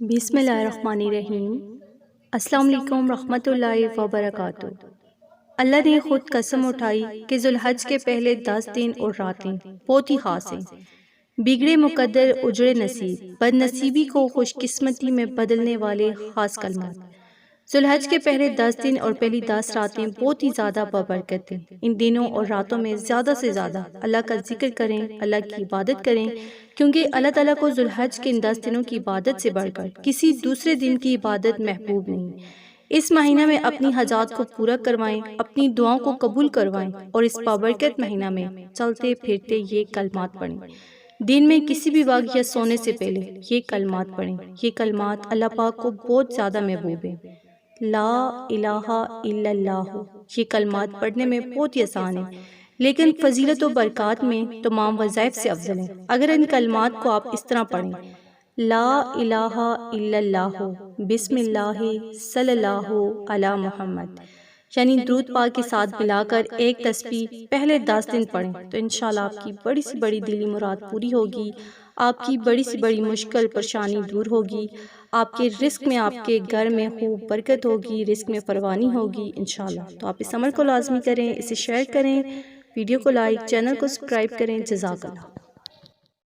بسم اللہ الرحمن الرحیم۔ السلام علیکم رحمۃ اللہ وبرکاتہ۔ اللہ نے خود قسم اٹھائی کہ ذوالحج کے پہلے 10 دن اور راتیں بہت ہی خاص ہیں۔ بگڑے مقدر اجڑے نصیب، بد نصیبی کو خوش قسمتی میں بدلنے والے خاص کلمات۔ ذوالحج کے پہلے 10 دن اور پہلی 10 راتیں بہت ہی زیادہ بابرکت ہیں۔ ان دنوں اور راتوں میں زیادہ سے زیادہ اللہ کا ذکر کریں، اللہ کی عبادت کریں، کیونکہ اللہ تعالیٰ کو ذوالحج کے ان 10 دنوں کی عبادت سے بڑھ کر کسی دوسرے دن کی عبادت محبوب نہیں۔ اس مہینہ میں اپنی حاجات کو پورا کروائیں، اپنی دعاؤں کو قبول کروائیں اور اس بابرکت مہینہ میں چلتے پھرتے یہ کلمات پڑھیں۔ دن میں کسی بھی وقت یا سونے سے پہلے یہ کلمات پڑھیں۔ یہ کلمات اللہ پاک کو بہت زیادہ محبوب ہیں۔ لا الہ الا اللہ، یہ کلمات پڑھنے میں بہت ہی آسان ہیں، لیکن فضیلت و برکات میں تمام وظائف سے افضل ہیں۔ اگر ان کلمات کو آپ اس طرح پڑھیں: لا الہ الا اللہ، بسم اللہ، صلی اللہ علی محمد، یعنی درود پاک کے ساتھ ملا کر ایک تسبیح پہلے 10 دن پڑھیں تو انشاءاللہ آپ کی بڑی سی بڑی دلی مراد پوری ہوگی، آپ کی بڑی سی بڑی مشکل پریشانی دور ہوگی، آپ کے رزق میں، آپ کے گھر میں خوب برکت ہوگی، رزق میں فراوانی ہوگی انشاءاللہ۔ تو آپ اس عمل کو لازمی کریں، اسے شیئر کریں، ویڈیو کو لائک، چینل کو سبسکرائب کریں۔ جزاک اللہ۔